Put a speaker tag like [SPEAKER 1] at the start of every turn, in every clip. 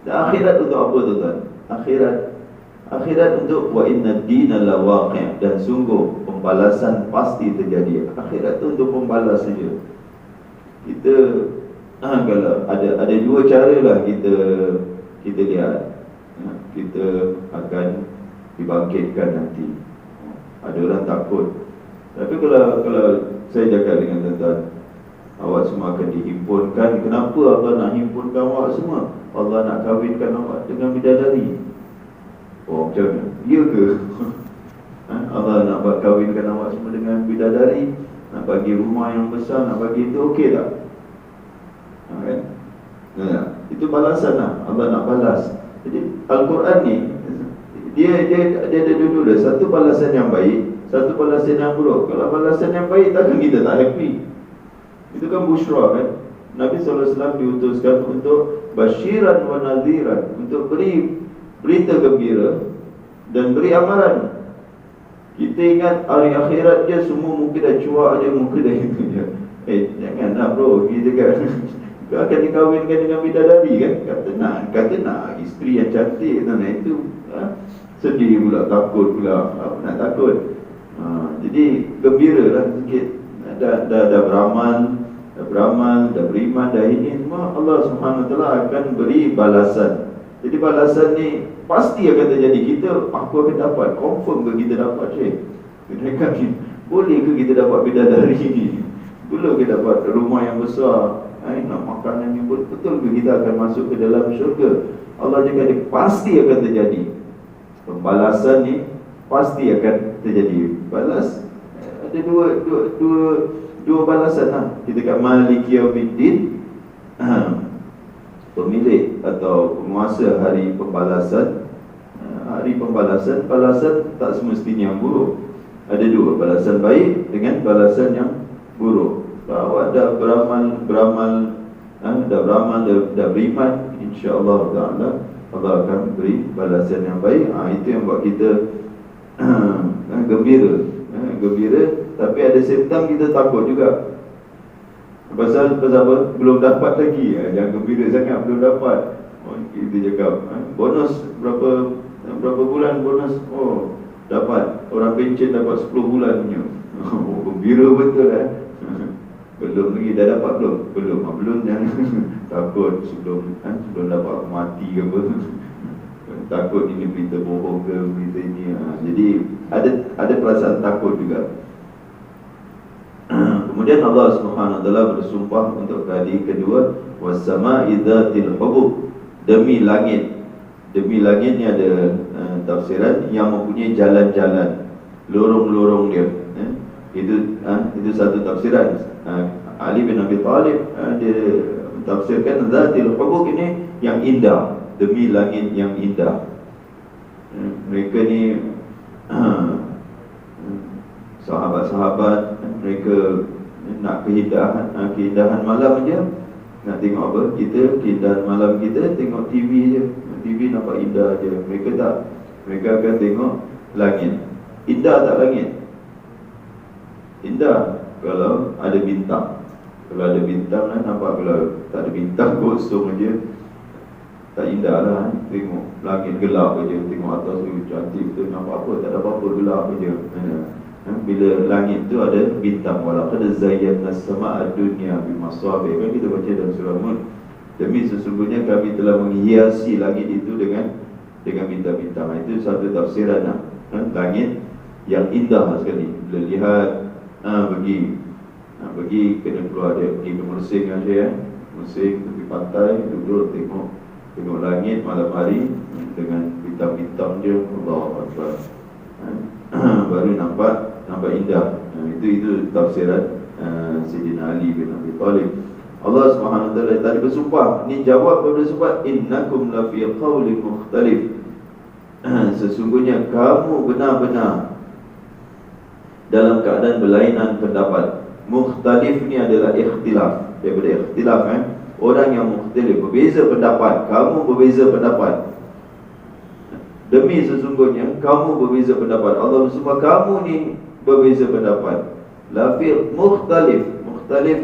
[SPEAKER 1] Dan akhirat untuk apa tuan? Akhirat untuk wa inna dina la waqi', dan sungguh pembalasan pasti terjadi. Akhirat tu untuk pembalas saja. Kita kalau ada dua cara lah kita lihat. Kita akan dibangkitkan nanti. Ada orang takut. Tapi kalau saya cakap dengan tuan-tuan, awak semua akan dihimpunkan. Kenapa Allah nak himpunkan awak semua? Allah nak kahwinkan awak dengan bidadari. Oh, macam mana? Ya ke? Allah nak buat kahwinkan awak semua dengan bidadari, nak bagi rumah yang besar, nak bagi itu, okey tak? Kan? Nah, itu balasan lah. Allah nak balas. Jadi Al-Quran ni dia ada dua. Satu balasan yang baik, satu balasan yang buruk. Kalau balasan yang baik, takkan kita tak happy? Itu kan busyra kan. Nabi SAW diutuskan untuk basyiran wa nadhiran, untuk beri berita gembira dan beri amaran. Kita ingat hari akhirat dia semua muka dah cuak je, muka dah itu je. Janganlah bro, kita kan kau akan dikahwinkan dengan bidadari kan? Kata nak isteri yang cantik. Itu sedih pula, takut pula. Apa nak takut? Jadi gembira lah sikit. Dah beramal, dah beriman, dah ini semua, Allah SWT akan beri balasan. Jadi balasan ni pasti akan terjadi. Aku akan dapat, confirm ke kita dapat boleh ke kita dapat bidadari ni? Boleh ke dapat rumah yang besar? Nak makanan yang betul ke kita akan masuk ke dalam syurga? Allah cakap pasti akan terjadi. Pembalasan ni pasti akan terjadi. Balas ada dua balasan lah. Kita kat Maliki Yaumiddin, pemilik atau penguasa hari pembalasan. Hari pembalasan, balasan tak semestinya yang buruk. Ada dua, balasan baik dengan balasan yang buruk. Awak dah beramal, dah beriman, insya-Allah Taala Allah akan beri balasan yang baik. Itu yang buat kita gembira. Tapi ada same kita takut juga. Pasal apa? Belum dapat lagi. Jangan gembira sangat belum dapat. Kita cakap bonus berapa bulan bonus? Oh, dapat. Orang pencen dapat 10 bulan punya. Gembira betul Belum lagi, dah dapat belum? Belum jangan takut sebelum dapat mati ke apa. Takut ini berita bohong ke, berita ini. Jadi ada perasaan takut juga. Kemudian Allah Subhanahu Wa Taala bersumpah untuk kali kedua, was-sama'i dzatil hubub, demi langit. Demi langit ni ada tafsiran yang mempunyai jalan-jalan, lorong-lorong dia. Itu satu tafsiran. Ali bin Abi Talib dia tafsirkan dzatil hubub ini yang indah, demi langit yang indah. Mereka ni sahabat-sahabat, mereka nak keindahan malam je. Nak tengok apa? Keindahan malam kita tengok TV je. TV nampak indah je. Mereka tak. Mereka akan tengok langit. Indah tak langit? Indah kalau ada bintang. Kalau ada bintang nampak. Kalau tak ada bintang kosong aja, tak indah lah. Tengok langit gelap aja. Tengok atas tu cantik tu, nampak apa? Tak ada apa-apa, gelap aja. Bila langit tu ada bintang, walaqad zayyana as-samaa'a ad-dunya bimasabih. Kan kita baca dalam surah Mulk, demi sesungguhnya kami telah menghiasi langit itu dengan bintang-bintang. Itu satu tafsiran lah. Langit yang indah sekali. Bila lihat pergi kena keluar dia, pergi ke Mersing saja Mersing tepi pantai, duduk tengok langit malam hari dengan bintang-bintang je. Allahu Akbar. Baru nampak indah. Itu tafsiran Sayyidina Ali bin Abi Talib. Allah Subhanahu Wa Taala tadi bersumpah, ni jawab kepada sumpah, innakum la fi qaulin mukhtalif. Sesungguhnya kamu benar-benar dalam keadaan berlainan pendapat. Mukhtalif ni adalah ikhtilaf. Daripada ikhtilaf orang yang mukhtalif, berbeza pendapat. Kamu berbeza pendapat. Demi sesungguhnya kamu berbeza pendapat. Allah bersumpah kamu ni berbeza pendapat. Mukhtalif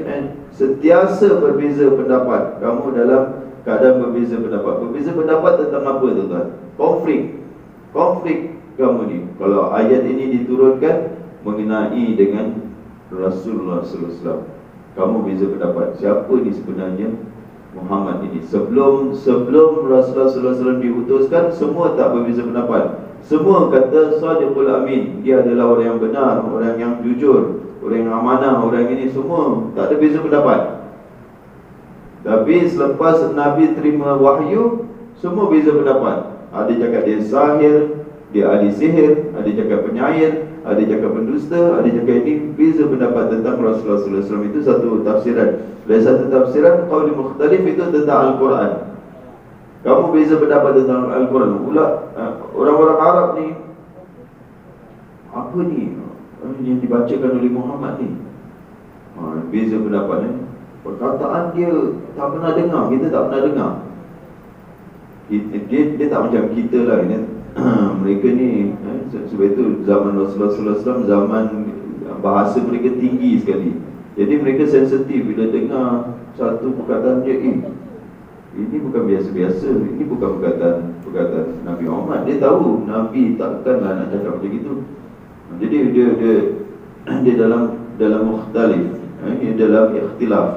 [SPEAKER 1] sentiasa berbeza pendapat. Kamu dalam kadang berbeza pendapat. Berbeza pendapat tentang apa tuan-tuan? Konflik kamu ni. Kalau ayat ini diturunkan mengenai dengan Rasulullah sallallahu alaihi wasallam, kamu beza pendapat. Siapa ni sebenarnya Muhammad ini? Sebelum Rasulullah sallallahu alaihi wasallam diutuskan, semua tak berbeza pendapat. Semua kata Shadiqul Amin, dia adalah orang yang benar, orang yang jujur, orang yang amanah, orang ini, semua tak ada beza pendapat. Tapi selepas Nabi terima wahyu, semua beza pendapat. Ada cakap dia sahir, dia ahli sihir, ada cakap penyair, ada cakap pendusta, ada cakap ini. Beza pendapat tentang Rasulullah sallallahu alaihi wasallam. Itu satu tafsiran. Dan satu tafsiran qaul mukhtalif itu tentang Al-Quran. Kamu beza pendapat tentang Al-Quran. Pula orang-orang Arab ni, apa ni yang dibacakan oleh Muhammad ni? Beza pendapat ni. Perkataan dia tak pernah dengar, kita tak pernah dengar. Dia tak macam kita lah ini. Mereka ni sebab itu zaman Rasulullah sallallahu alaihi wasallam, zaman bahasa mereka tinggi sekali. Jadi mereka sensitif bila dengar satu perkataan dia, ini bukan biasa-biasa, ini bukan perkataan Nabi Muhammad. Dia tahu Nabi takkanlah nak cakap macam itu. Jadi dia dalam mukhtalif, dalam ikhtilaf,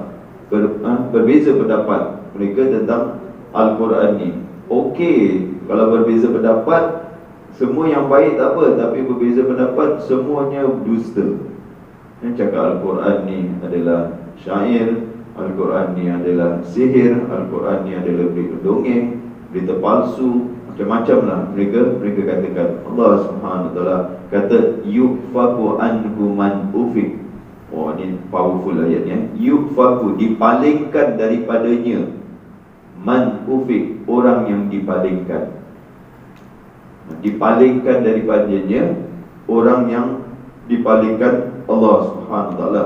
[SPEAKER 1] berbeza pendapat mereka tentang Al-Quran ni. Okey, kalau berbeza pendapat, semua yang baik tak apa. Tapi berbeza pendapat, semuanya dusta. Yang cakap Al-Quran ni adalah syair, Al-Quran ni adalah sihir, Al-Quran ni adalah berita dongeng, berita palsu, macam-macam lah mereka katakan. Allah Subhanahu Wa Taala kata yufaku anhu man ufik. Oh, ni powerful ayatnya. Yufaku, dipalingkan daripadanya, man ufik, orang yang dipalingkan. Dipalingkan daripadanya, orang yang dipalingkan Allah Subhanahu Wa Taala.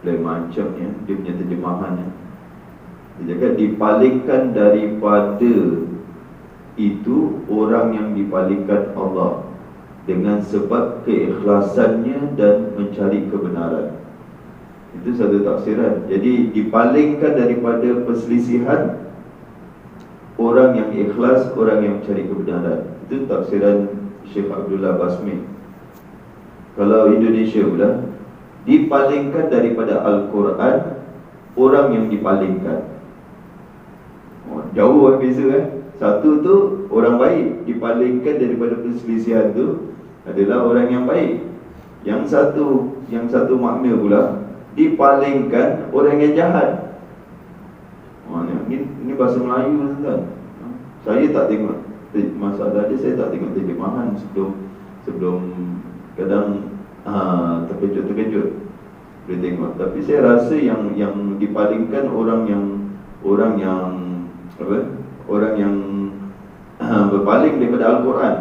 [SPEAKER 1] Lain macamnya dia punya terjemahannya. Dia cakap dipalingkan daripada itu orang yang dipalingkan Allah dengan sebab keikhlasannya dan mencari kebenaran. Itu satu tafsiran. Jadi dipalingkan daripada perselisihan, orang yang ikhlas, orang yang mencari kebenaran. Itu tafsiran Syekh Abdullah Basmi. Kalau Indonesia pula, dipalingkan daripada Al-Quran, orang yang dipalingkan. Jauh beza Satu tu orang baik, dipalingkan daripada perselisihan tu adalah orang yang baik. Yang satu makna pula, dipalingkan orang yang jahat. Ini bahasa Melayu tuan. Saya tak tengok masalah dia, saya tak tengok terjemahan sebelum kadang terkejut boleh tengok. Tapi saya rasa yang dipalingkan orang yang berpaling daripada Al-Quran.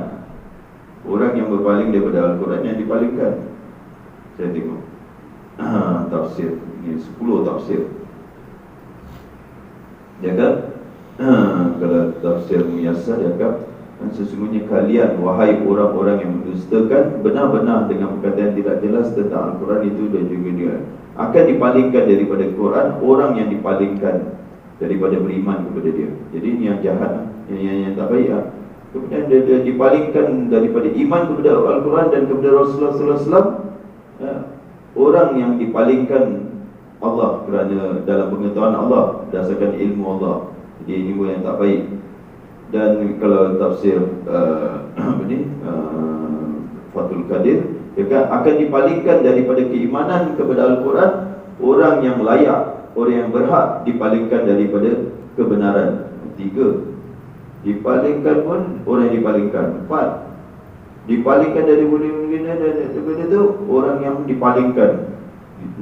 [SPEAKER 1] Orang yang berpaling daripada Al-Quran yang dipalingkan. Saya tengok tafsir ini 10 tafsir. Dia kata kalau tafsir Muyassar dia kata, sesungguhnya kalian wahai orang-orang yang mendustakan benar-benar dengan perkataan tidak jelas tentang Al-Quran itu dan juga dia akan dipalingkan daripada Quran orang yang dipalingkan daripada beriman kepada dia. Jadi ini yang jahat, yang tak baik lah. Kemudian dia dipalingkan daripada iman kepada Al-Quran dan kepada Rasulullah sallallahu alaihi wasallam. Orang yang dipalingkan Allah kerana dalam pengetahuan Allah, berdasarkan ilmu Allah. Jadi ini pun yang tak baik. Dan kalau tafsir Fathul Qadir, dia akan dipalingkan daripada keimanan kepada Al-Quran orang yang layak, orang yang berhak dipalingkan daripada kebenaran. 3. Dipalingkan pun orang yang dipalingkan. 4. Dipalingkan dari benda itu orang yang dipalingkan. 5.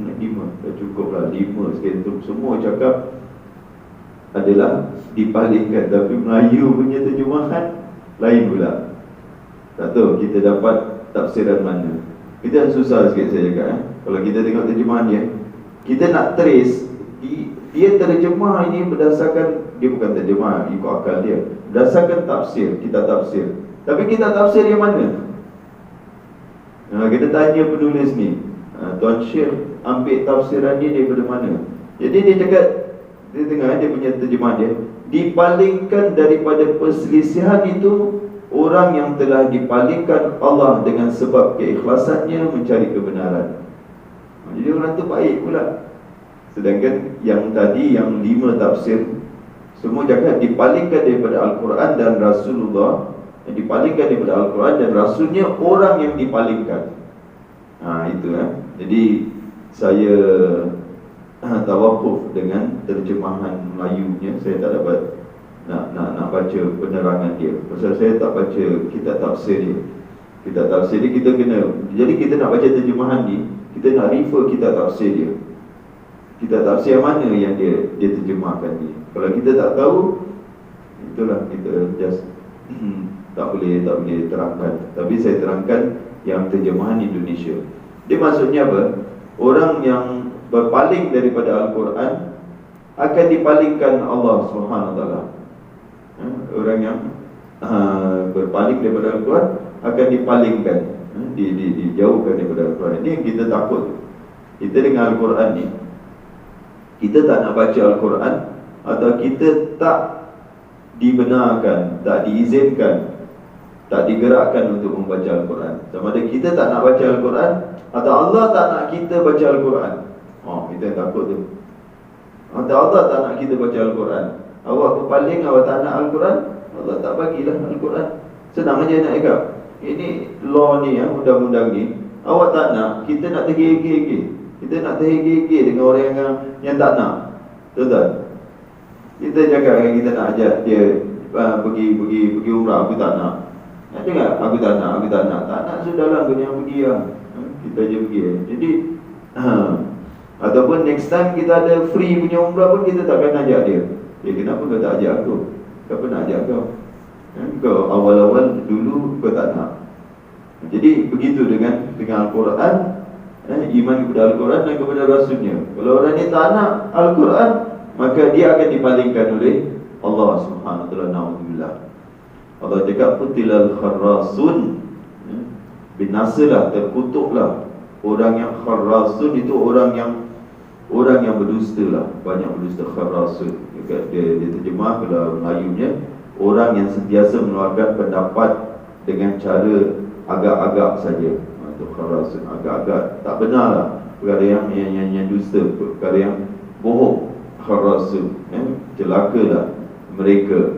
[SPEAKER 1] Dah cukup lah 5 sekali tu. Semua cakap adalah dipalingkan, tapi Melayu punya terjemahan lain pula. Tak tahu kita dapat tafsiran mana. Kita susah sikit saya cakap Kalau kita tengok terjemahan dia, kita nak trace dia terjemah ini berdasarkan, dia bukan terjemah ikut akal dia, berdasarkan tafsir, kita tafsir. Tapi kita tafsir yang mana? Kita tanya penulis ni, Tuan Syekh ambil tafsiran dia daripada mana? Jadi dia cakap, dia tengok dia punya terjemahan dia, dipalingkan daripada perselisihan itu orang yang telah dipalingkan Allah dengan sebab keikhlasannya mencari kebenaran. Jadi orang tu baik pula. Sedangkan yang tadi, yang 5 tafsir, semua cakap dipalingkan daripada Al-Quran dan Rasulullah. Dipalingkan daripada Al-Quran dan Rasulnya orang yang dipalingkan. Itu Jadi saya tawakuf dengan terjemahan Melayunya. Saya tak dapat nak baca penerangan dia. Pasal saya tak baca kitab tafsir dia. Kitab tafsir dia kita kena, jadi kita nak baca terjemahan ni, kita nak refer kitab tafsir dia. Kitab tafsir mana yang dia terjemahkan ni. Kalau kita tak tahu, itulah kita just tak boleh terangkan. Tapi saya terangkan yang terjemahan Indonesia. Dia maksudnya apa? Orang yang berpaling daripada Al-Quran akan dipalingkan Allah SWT. Orang yang berpaling daripada Al-Quran akan dipalingkan, dijauhkan daripada Al-Quran. Ini yang kita takut. Kita dengan Al-Quran ni, kita tak nak baca Al-Quran, atau kita tak dibenarkan, tak diizinkan, tak digerakkan untuk membaca Al-Quran. Sama ada kita tak nak baca Al-Quran, atau Allah tak nak kita baca Al-Quran. Kita yang takut tu. Atau Allah tak nak kita baca Al-Quran. Awak berpaling, awak tak nak Al-Quran, Allah tak bagilah Al-Quran. Senang aja nak cakap. Ini law ni, undang-undang ni, awak tak nak, kita nak tergigih-gigih. Kita nak tergigih dengan orang yang tak nak. Betul? Kita cakap kan, kita nak ajak dia pergi umrah, aku tak nak. Nak dengar? Aku tak nak. Tak nak, sudahlah, aku yang pergi lah. Kita je pergi. Jadi ataupun next time kita ada free punya umrah pun, kita takkan ajak dia. Kenapa kau tak ajak aku? Kenapa nak ajak kau? Kau awal-awal dulu kau tak nak. Jadi begitu dengan Al-Quran, iman kepada Al-Quran dan kepada Rasulnya. Kalau orang ni tak nak Al-Quran, maka dia akan dipalingkan oleh Allah Subhanahu wa taala. Na'udzubillah. Allah cakap qutilal kharrasun. Binasalah, terkutuklah orang yang kharrasun. Itu orang yang berdusta lah. Banyak berdusta. Kharrasun, dia terjemah kalau Melayunya, orang yang sentiasa mengeluarkan pendapat dengan cara agak-agak saja. Itu kharrasun, agak-agak, tak benar lah. Perkara yang dusta, perkara yang bohong. Kharrasun, celaka lah mereka.